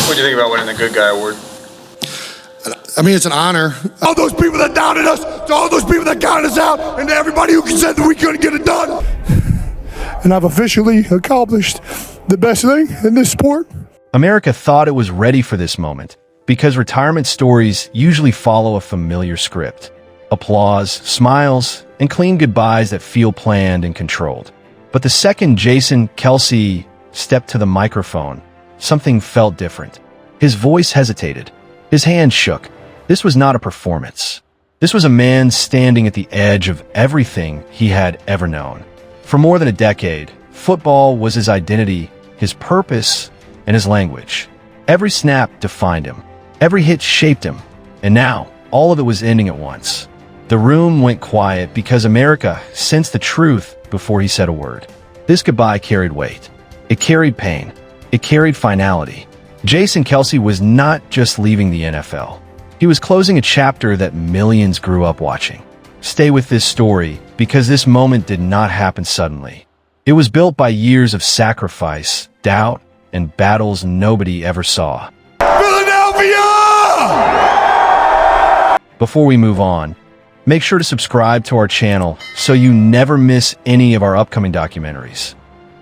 What do you think about winning the Good Guy Award? I mean, it's an honor. All those people that doubted us, to all those people that counted us out, and to everybody who said that we couldn't get it done. And I've officially accomplished the best thing in this sport. America thought it was ready for this moment because retirement stories usually follow a familiar script. Applause, smiles, and clean goodbyes that feel planned and controlled. But the second Jason Kelce stepped to the microphone, something felt different. His voice hesitated. His hand shook. This was not a performance. This was a man standing at the edge of everything he had ever known. For more than a decade, football was his identity, his purpose, and his language. Every snap defined him. Every hit shaped him. And now, all of it was ending at once. The room went quiet because America sensed the truth before he said a word. This goodbye carried weight. It carried pain. It carried finality. Jason Kelce was not just leaving the NFL. He was closing a chapter that millions grew up watching. Stay with this story because this moment did not happen suddenly. It was built by years of sacrifice, doubt, and battles nobody ever saw. Philadelphia! Before we move on, make sure to subscribe to our channel so you never miss any of our upcoming documentaries.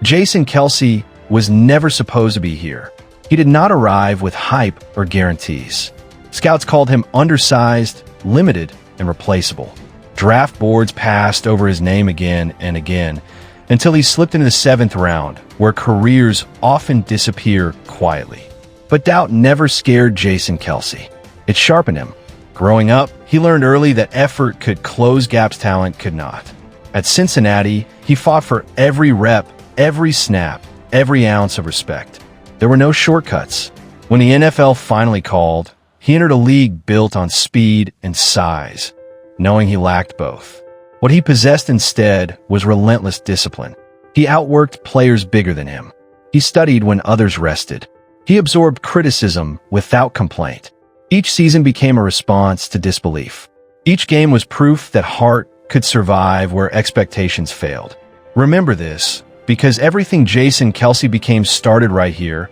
Jason Kelce was never supposed to be here. He did not arrive with hype or guarantees. Scouts called him undersized, limited, and replaceable. Draft boards passed over his name again and again until he slipped into the 7th round, where careers often disappear quietly. But doubt never scared Jason Kelce. It sharpened him. Growing up, he learned early that effort could close gaps talent could not. At Cincinnati, he fought for every rep, every snap, every ounce of respect. There were no shortcuts. When the NFL finally called, he entered a league built on speed and size, knowing he lacked both. What he possessed instead was relentless discipline. He outworked players bigger than him. He studied when others rested. He absorbed criticism without complaint. Each season became a response to disbelief. Each game was proof that heart could survive where expectations failed. Remember this, because everything Jason Kelce became started right here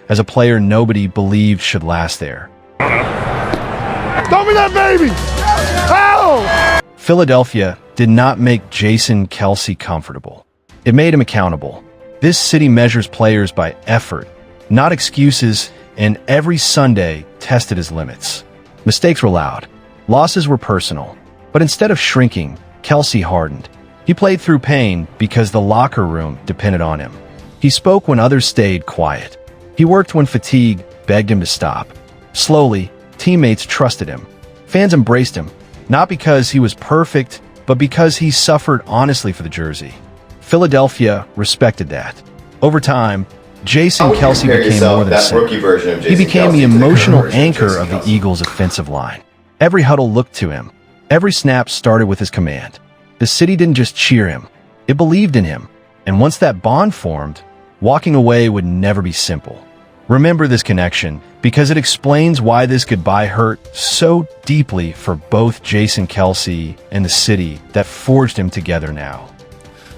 as a player nobody believed should last there. Throw me that baby! Ow! Philadelphia did not make Jason Kelce comfortable. It made him accountable. This city measures players by effort, not excuses, and every Sunday tested his limits. Mistakes were loud. Losses were personal. But instead of shrinking, Kelce hardened. He played through pain because the locker room depended on him. He spoke when others stayed quiet. He worked when fatigue begged him to stop. Slowly, teammates trusted him. Fans embraced him, not because he was perfect, but because he suffered honestly for the jersey. Philadelphia respected that. Over time, Jason Kelce became more than a center. He became the emotional anchor of the Eagles' offensive line. Every huddle looked to him. Every snap started with his command. The city didn't just cheer him, it believed in him. And once that bond formed, walking away would never be simple. Remember this connection, because it explains why this goodbye hurt so deeply for both Jason Kelce and the city that forged him together now.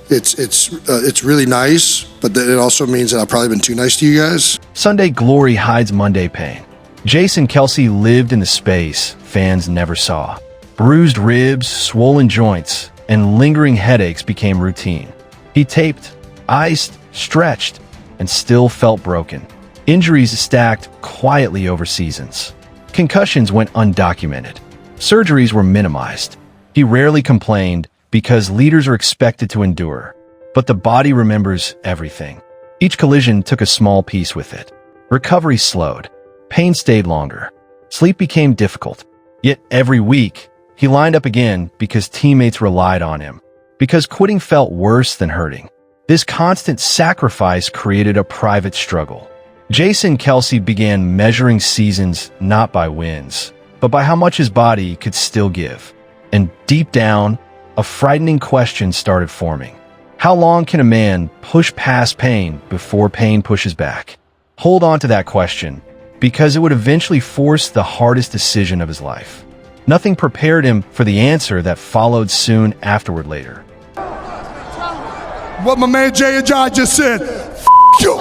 It's really nice, but it also means that I've probably been too nice to you guys. Sunday glory hides Monday pain. Jason Kelce lived in the space fans never saw. Bruised ribs, swollen joints, and lingering headaches became routine. He taped, iced, stretched, and still felt broken. Injuries stacked quietly over seasons. Concussions went undocumented. Surgeries were minimized. He rarely complained because leaders are expected to endure. But the body remembers everything. Each collision took a small piece with it. Recovery slowed. Pain stayed longer. Sleep became difficult. Yet every week, he lined up again because teammates relied on him. Because quitting felt worse than hurting. This constant sacrifice created a private struggle. Jason Kelce began measuring seasons not by wins, but by how much his body could still give. And deep down, a frightening question started forming. How long can a man push past pain before pain pushes back? Hold on to that question, because it would eventually force the hardest decision of his life. Nothing prepared him for the answer that followed soon afterward later. What my man Jay and John just said, F you!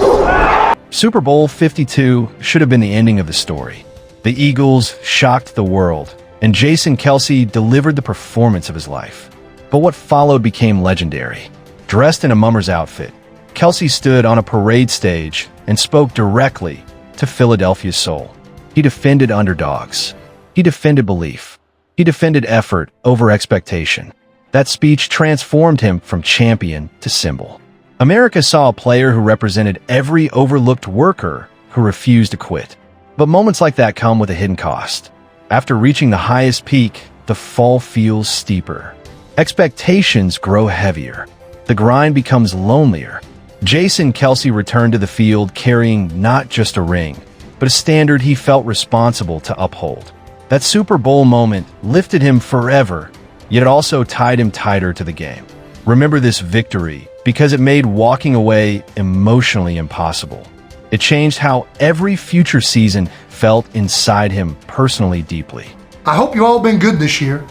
Super Bowl 52 should have been the ending of the story. The Eagles shocked the world, and Jason Kelce delivered the performance of his life. But what followed became legendary. Dressed in a mummer's outfit, Kelce stood on a parade stage and spoke directly to Philadelphia's soul. He defended underdogs. He defended belief. He defended effort over expectation. That speech transformed him from champion to symbol. America saw a player who represented every overlooked worker who refused to quit. But moments like that come with a hidden cost. After reaching the highest peak, the fall feels steeper. Expectations grow heavier. The grind becomes lonelier. Jason Kelce returned to the field carrying not just a ring, but a standard he felt responsible to uphold. That Super Bowl moment lifted him forever, yet it also tied him tighter to the game. Remember this victory because it made walking away emotionally impossible. It changed how every future season felt inside him personally deeply. I hope you all been good this year.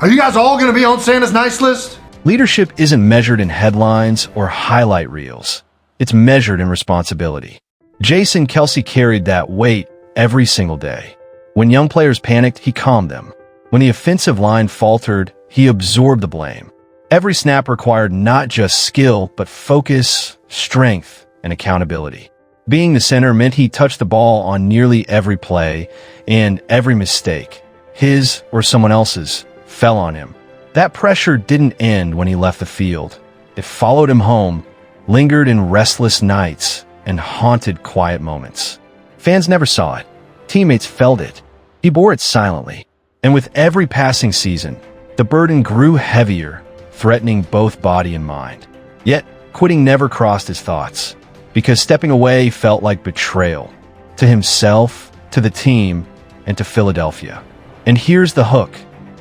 Are you guys all going to be on Santa's nice list? Leadership isn't measured in headlines or highlight reels. It's measured in responsibility. Jason Kelce carried that weight every single day. When young players panicked, he calmed them. When the offensive line faltered, he absorbed the blame. Every snap required not just skill, but focus, strength, and accountability. Being the center meant he touched the ball on nearly every play, and every mistake, his or someone else's, fell on him. That pressure didn't end when he left the field. It followed him home, lingered in restless nights, and haunted quiet moments. Fans never saw it. Teammates felt it. He bore it silently. And with every passing season, the burden grew heavier, threatening both body and mind. Yet, quitting never crossed his thoughts, because stepping away felt like betrayal to himself, to the team, and to Philadelphia. And here's the hook.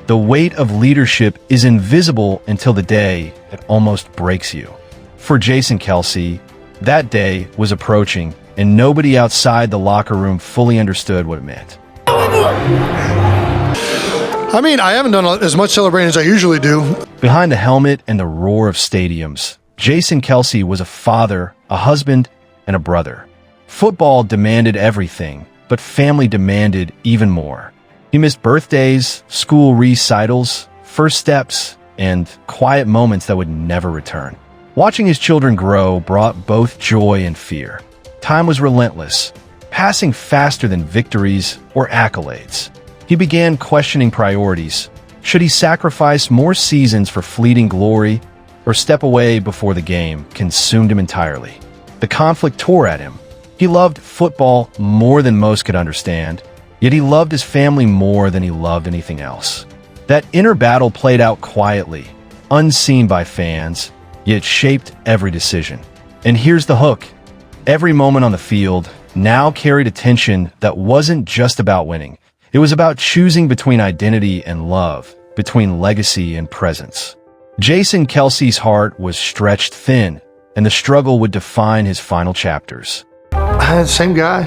The weight of leadership is invisible until the day it almost breaks you. For Jason Kelce, that day was approaching, and nobody outside the locker room fully understood what it meant. I mean, I haven't done as much celebrating as I usually do. Behind the helmet and the roar of stadiums, Jason Kelce was a father, a husband, and a brother. Football demanded everything, but family demanded even more. He missed birthdays, school recitals, first steps, and quiet moments that would never return. Watching his children grow brought both joy and fear. Time was relentless, passing faster than victories or accolades. He began questioning priorities. Should he sacrifice more seasons for fleeting glory, or step away before the game consumed him entirely? The conflict tore at him. He loved football more than most could understand, yet he loved his family more than he loved anything else. That inner battle played out quietly, unseen by fans, yet shaped every decision. And here's the hook. Every moment on the field now carried a tension that wasn't just about winning. It was about choosing between identity and love, between legacy and presence. Jason Kelce's heart was stretched thin, and the struggle would define his final chapters. Same guy.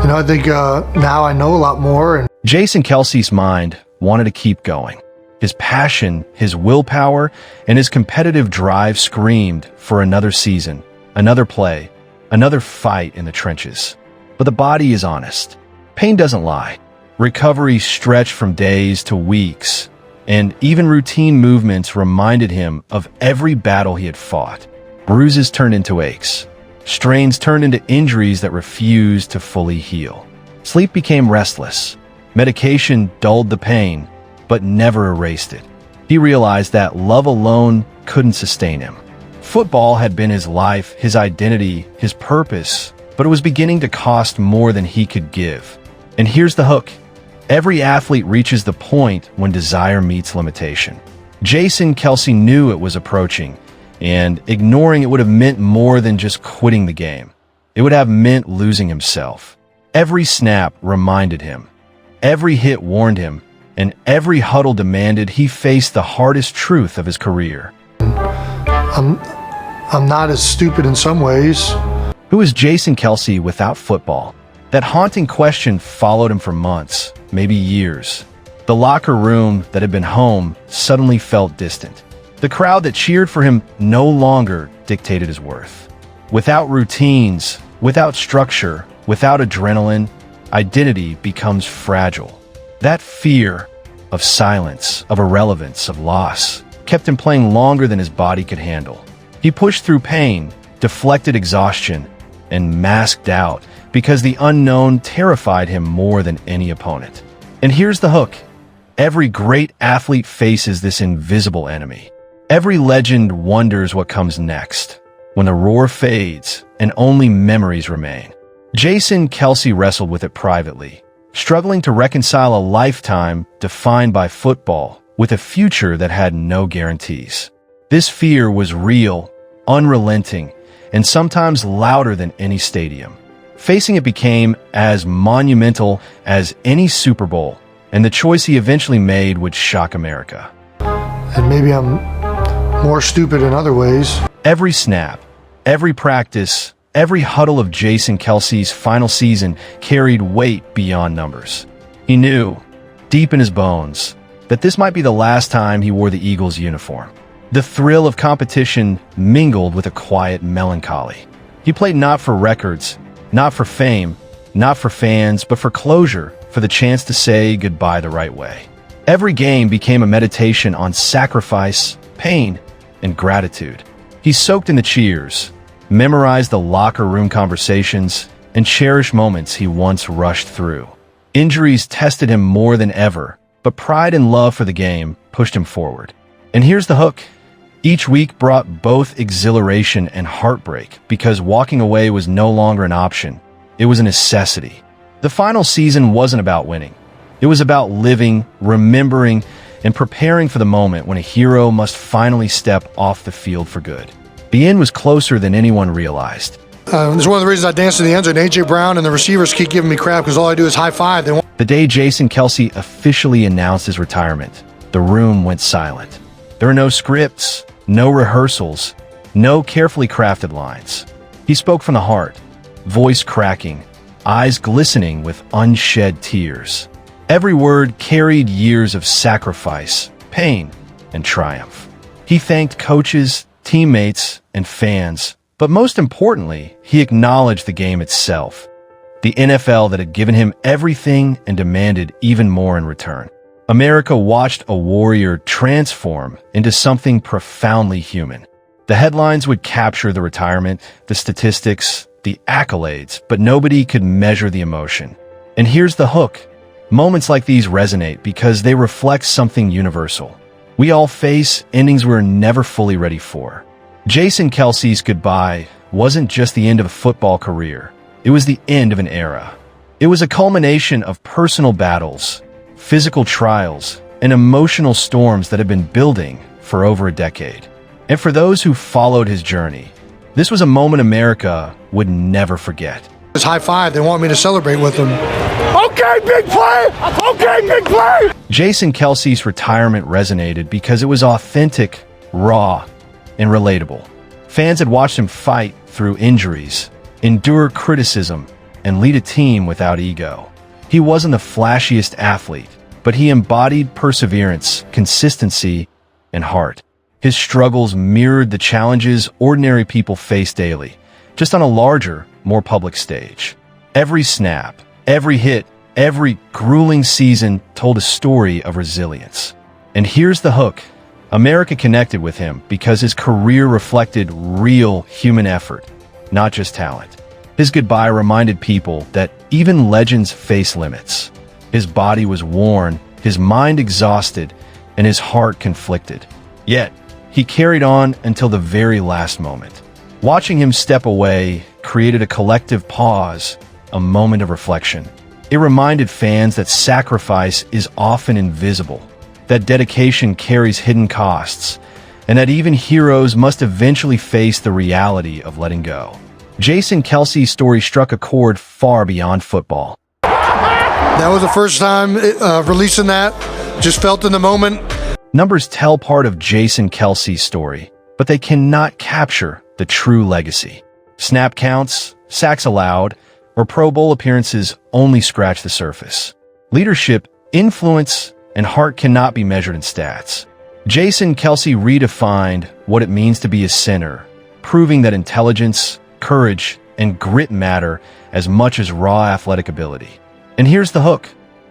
I think now I know a lot more. And Jason Kelce's mind wanted to keep going. His passion, his willpower, and his competitive drive screamed for another season, another play, another fight in the trenches. But the body is honest. Pain doesn't lie. Recovery stretched from days to weeks, and even routine movements reminded him of every battle he had fought. Bruises turned into aches. Strains turned into injuries that refused to fully heal. Sleep became restless. Medication dulled the pain, but never erased it. He realized that love alone couldn't sustain him. Football had been his life, his identity, his purpose, but it was beginning to cost more than he could give. And here's the hook. Every athlete reaches the point when desire meets limitation. Jason Kelce knew it was approaching, and ignoring it would have meant more than just quitting the game. It would have meant losing himself. Every snap reminded him. Every hit warned him, and every huddle demanded he face the hardest truth of his career. I'm not as stupid in some ways. Who is Jason Kelce without football? That haunting question followed him for months, maybe years. The locker room that had been home suddenly felt distant. The crowd that cheered for him no longer dictated his worth. Without routines, Without structure, without adrenaline, identity becomes fragile. That fear of silence, of irrelevance, of loss, kept him playing longer than his body could handle. He pushed through pain, deflected exhaustion, and masked out because the unknown terrified him more than any opponent. And here's the hook. Every great athlete faces this invisible enemy. Every legend wonders what comes next, when the roar fades and only memories remain. Jason Kelce wrestled with it privately, struggling to reconcile a lifetime defined by football with a future that had no guarantees. This fear was real, unrelenting, and sometimes louder than any stadium. Facing it became as monumental as any Super Bowl, and the choice he eventually made would shock America. And maybe I'm more stupid in other ways. Every snap, every practice, every huddle of Jason Kelce's final season carried weight beyond numbers. He knew, deep in his bones, that this might be the last time he wore the Eagles uniform. The thrill of competition mingled with a quiet melancholy. He played not for records, not for fame, not for fans, but for closure, for the chance to say goodbye the right way. Every game became a meditation on sacrifice, pain, and gratitude. He soaked in the cheers, memorized the locker room conversations, and cherished moments he once rushed through. Injuries tested him more than ever, but pride and love for the game pushed him forward. And here's the hook. Each week brought both exhilaration and heartbreak because walking away was no longer an option. It was a necessity. The final season wasn't about winning. It was about living, remembering, and preparing for the moment when a hero must finally step off the field for good. The end was closer than anyone realized. It's one of the reasons I danced in the end zone. A.J. Brown and the receivers keep giving me crap because all I do is high five. The day Jason Kelce officially announced his retirement, the room went silent. There were no scripts, no rehearsals, no carefully crafted lines. He spoke from the heart, voice cracking, eyes glistening with unshed tears. Every word carried years of sacrifice, pain, and triumph. He thanked coaches, teammates, and fans, but most importantly, he acknowledged the game itself, the NFL that had given him everything and demanded even more in return. America watched a warrior transform into something profoundly human. The headlines would capture the retirement, the statistics, the accolades, but nobody could measure the emotion. And here's the hook. Moments like these resonate because they reflect something universal. We all face endings we're never fully ready for. Jason Kelce's goodbye wasn't just the end of a football career. It was the end of an era. It was a culmination of personal battles, physical trials, and emotional storms that had been building for over a decade. And for those who followed his journey, this was a moment America would never forget. It's high five. They want me to celebrate with them. Okay, big play! Okay, big play! Jason Kelce's retirement resonated because it was authentic, raw, and relatable. Fans had watched him fight through injuries, endure criticism, and lead a team without ego. He wasn't the flashiest athlete, but he embodied perseverance, consistency, and heart. His struggles mirrored the challenges ordinary people face daily, just on a larger, more public stage. Every snap, every hit, every grueling season told a story of resilience. And here's the hook. America connected with him because his career reflected real human effort, not just talent. His goodbye reminded people that even legends face limits. His body was worn, his mind exhausted, and his heart conflicted. Yet, he carried on until the very last moment. Watching him step away created a collective pause, a moment of reflection. It reminded fans that sacrifice is often invisible, that dedication carries hidden costs, and that even heroes must eventually face the reality of letting go. Jason Kelce's story struck a chord far beyond football. That was the first time releasing that. Just felt in the moment. Numbers tell part of Jason Kelce's story, but they cannot capture the true legacy. Snap counts, sacks allowed, or Pro Bowl appearances only scratch the surface. Leadership, influence, and heart cannot be measured in stats. Jason Kelce redefined what it means to be a sinner, proving that intelligence, courage, and grit matter as much as raw athletic ability. And here's the hook.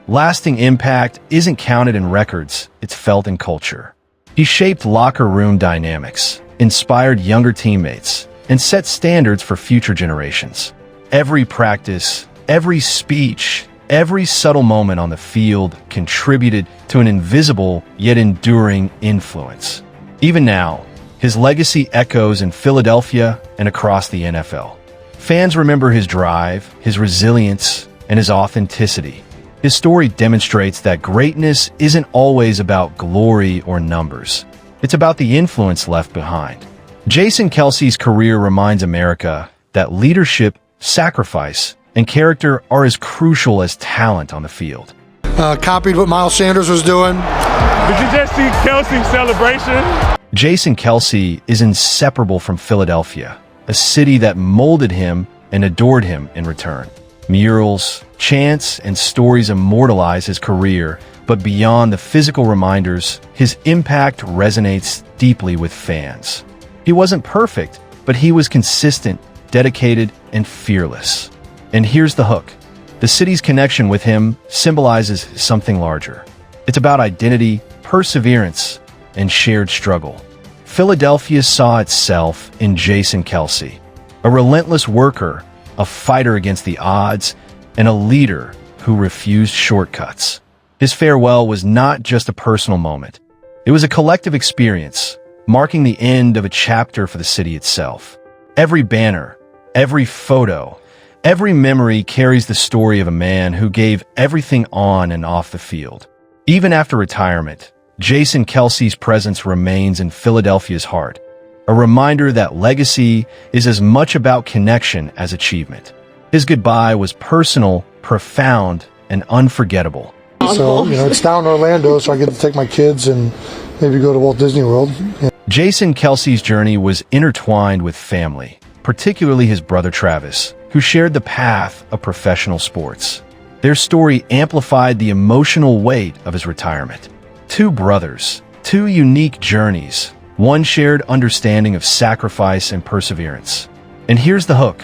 Lasting impact isn't counted in records, it's felt in culture. He shaped locker room dynamics, inspired younger teammates, and set standards for future generations. Every practice, every speech, every subtle moment on the field contributed to an invisible yet enduring influence. Even now, his legacy echoes in Philadelphia and across the NFL. Fans remember his drive, his resilience, and his authenticity. His story demonstrates that greatness isn't always about glory or numbers. It's about the influence left behind. Jason Kelce's career reminds America that leadership, sacrifice, and character are as crucial as talent on the field. Copied what Miles Sanders was doing. Did you just see Kelce's celebration? Jason Kelce is inseparable from Philadelphia, a city that molded him and adored him in return. Murals, chants, and stories immortalize his career, but beyond the physical reminders, his impact resonates deeply with fans. He wasn't perfect, but he was consistent, dedicated, and fearless. And here's the hook. The city's connection with him symbolizes something larger. It's about identity, perseverance, and shared struggle. Philadelphia saw itself in Jason Kelce, a relentless worker, a fighter against the odds, and a leader who refused shortcuts. His farewell was not just a personal moment. It was a collective experience, marking the end of a chapter for the city itself. Every banner, every photo, every memory carries the story of a man who gave everything on and off the field. Even after retirement, Jason Kelce's presence remains in Philadelphia's heart, a reminder that legacy is as much about connection as achievement. His goodbye was personal, profound, and unforgettable. So, it's down in Orlando, so I get to take my kids and maybe go to Walt Disney World. Jason Kelce's journey was intertwined with family, particularly his brother Travis, who shared the path of professional sports. Their story amplified the emotional weight of his retirement. Two brothers, two unique journeys, one shared understanding of sacrifice and perseverance. And here's the hook.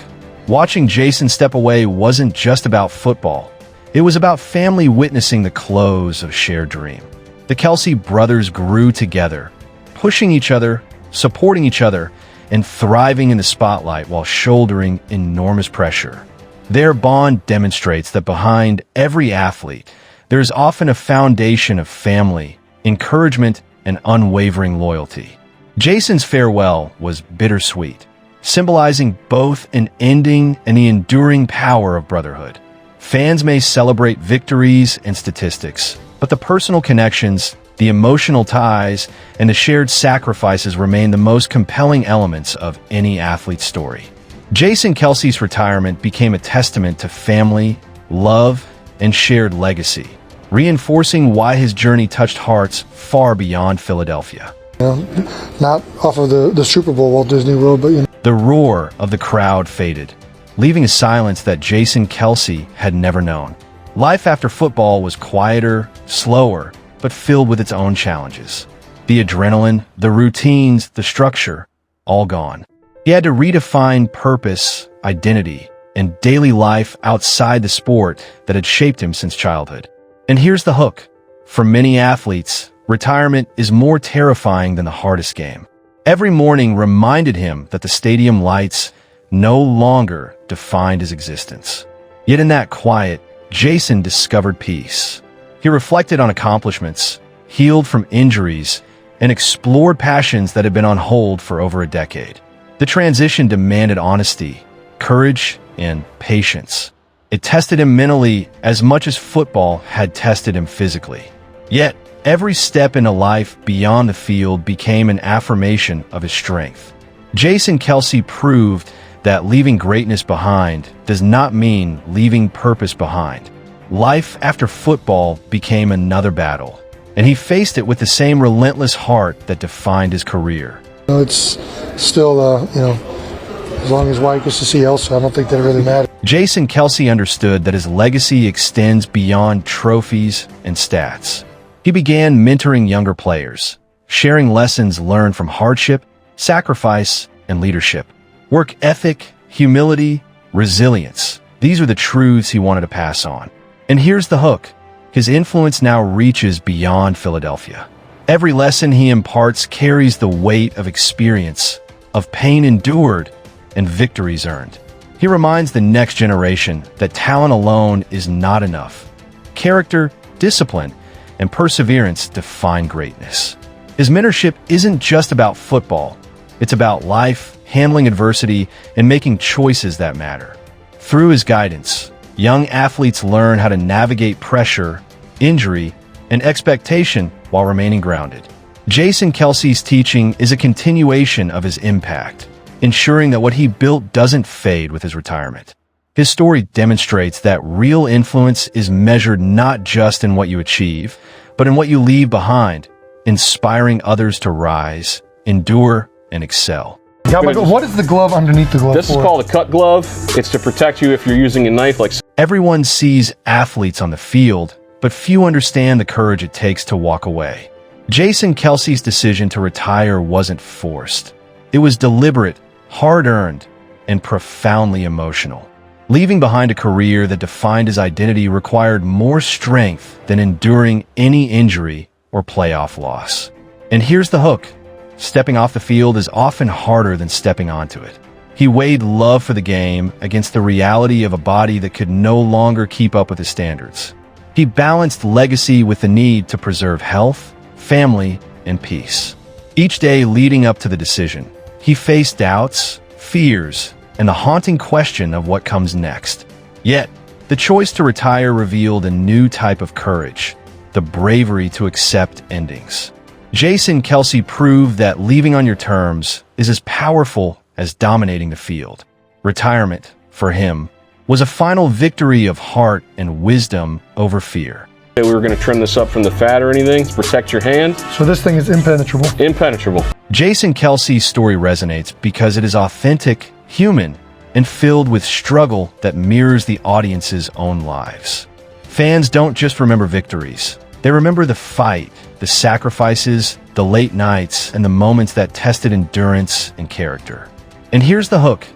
Watching Jason step away wasn't just about football. It was about family witnessing the close of a shared dream. The Kelce brothers grew together, pushing each other, supporting each other, and thriving in the spotlight while shouldering enormous pressure. Their bond demonstrates that behind every athlete, there is often a foundation of family, encouragement, and unwavering loyalty. Jason's farewell was bittersweet, symbolizing both an ending and the enduring power of brotherhood. Fans may celebrate victories and statistics, but the personal connections, the emotional ties, and the shared sacrifices remain the most compelling elements of any athlete's story. Jason Kelce's retirement became a testament to family, love, and shared legacy, reinforcing why his journey touched hearts far beyond Philadelphia. Not off of the Super Bowl Walt Disney World, but The roar of the crowd faded, leaving a silence that Jason Kelce had never known. Life after football was quieter, slower, but filled with its own challenges. The adrenaline, the routines, the structure, all gone. He had to redefine purpose, identity, and daily life outside the sport that had shaped him since childhood. And here's the hook. For many athletes, retirement is more terrifying than the hardest game. Every morning reminded him that the stadium lights no longer defined his existence. Yet in that quiet, Jason discovered peace. He reflected on accomplishments, healed from injuries, and explored passions that had been on hold for over a decade. The transition demanded honesty, courage, and patience. It tested him mentally as much as football had tested him physically. Yet, every step into life beyond the field became an affirmation of his strength. Jason Kelce proved that leaving greatness behind does not mean leaving purpose behind. Life after football became another battle, and he faced it with the same relentless heart that defined his career. It's still, as long as White gets to see Elsa, I don't think that really matters. Jason Kelce understood that his legacy extends beyond trophies and stats. He began mentoring younger players, sharing lessons learned from hardship, sacrifice, and leadership. Work ethic, humility, resilience. These are the truths he wanted to pass on. And here's the hook. His influence now reaches beyond Philadelphia. Every lesson he imparts carries the weight of experience, of pain endured, and victories earned. He reminds the next generation that talent alone is not enough. Character, discipline, and perseverance define greatness. His mentorship isn't just about football. It's about life, handling adversity, and making choices that matter. Through his guidance, young athletes learn how to navigate pressure, injury, and expectation while remaining grounded. Jason Kelce's teaching is a continuation of his impact, ensuring that what he built doesn't fade with his retirement. His story demonstrates that real influence is measured not just in what you achieve, but in what you leave behind, inspiring others to rise, endure, and excel. What is the glove underneath the glove This is called a cut glove. It's to protect you if you're using a knife like... Everyone sees athletes on the field, but few understand the courage it takes to walk away. Jason Kelce's decision to retire wasn't forced. It was deliberate, hard-earned, and profoundly emotional. Leaving behind a career that defined his identity required more strength than enduring any injury or playoff loss. And here's the hook. Stepping off the field is often harder than stepping onto it. He weighed love for the game against the reality of a body that could no longer keep up with his standards. He balanced legacy with the need to preserve health, family, and peace. Each day leading up to the decision, he faced doubts, fears, and the haunting question of what comes next. Yet, the choice to retire revealed a new type of courage, the bravery to accept endings. Jason Kelce proved that leaving on your terms is as powerful as dominating the field. Retirement, for him, was a final victory of heart and wisdom over fear. We were going to trim this up from the fat or anything to protect your hand. So this thing is impenetrable. Impenetrable. Jason Kelce's story resonates because it is authentic, human, and filled with struggle that mirrors the audience's own lives. Fans don't just remember victories. They remember the fight, the sacrifices, the late nights, and the moments that tested endurance and character. And here's the hook.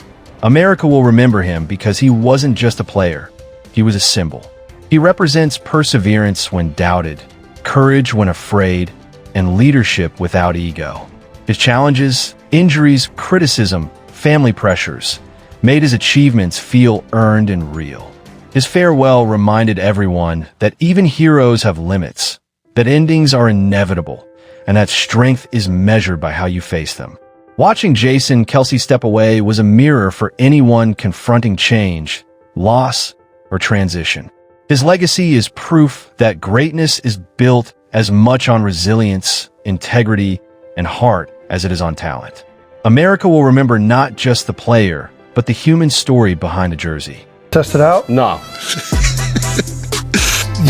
America will remember him because he wasn't just a player. He was a symbol. He represents perseverance when doubted, courage when afraid, and leadership without ego. His challenges, injuries, criticism, family pressures made his achievements feel earned and real. His farewell reminded everyone that even heroes have limits, that endings are inevitable, and that strength is measured by how you face them. Watching Jason Kelce step away was a mirror for anyone confronting change, loss, or transition. His legacy is proof that greatness is built as much on resilience, integrity, and heart as it is on talent. America will remember not just the player, but the human story behind the jersey. Test it out? No.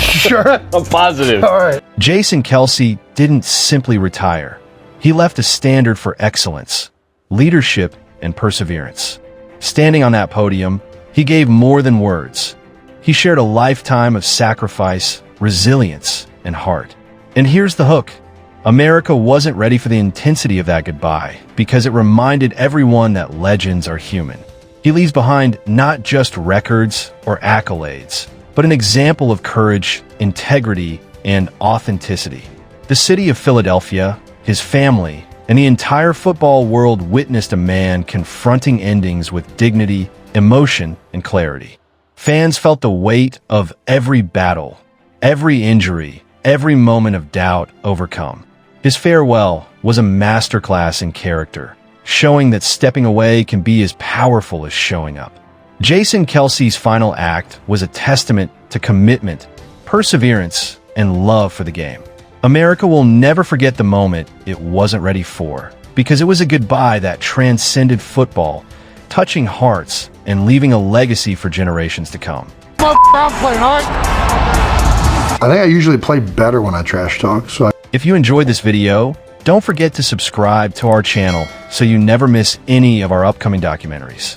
Sure. I'm positive. All right. Jason Kelce didn't simply retire. He left a standard for excellence, leadership, and perseverance. Standing on that podium, he gave more than words. He shared a lifetime of sacrifice, resilience, and heart. And here's the hook. America wasn't ready for the intensity of that goodbye because it reminded everyone that legends are human. He leaves behind not just records or accolades, but an example of courage, integrity, and authenticity. The city of Philadelphia, his family, and the entire football world witnessed a man confronting endings with dignity, emotion, and clarity. Fans felt the weight of every battle, every injury, every moment of doubt overcome. His farewell was a masterclass in character, showing that stepping away can be as powerful as showing up. Jason Kelce's final act was a testament to commitment, perseverance, and love for the game. America will never forget the moment it wasn't ready for, because it was a goodbye that transcended football, touching hearts and leaving a legacy for generations to come. I'm playing, all right? I think I usually play better when I trash talk, so If you enjoyed this video, don't forget to subscribe to our channel so you never miss any of our upcoming documentaries.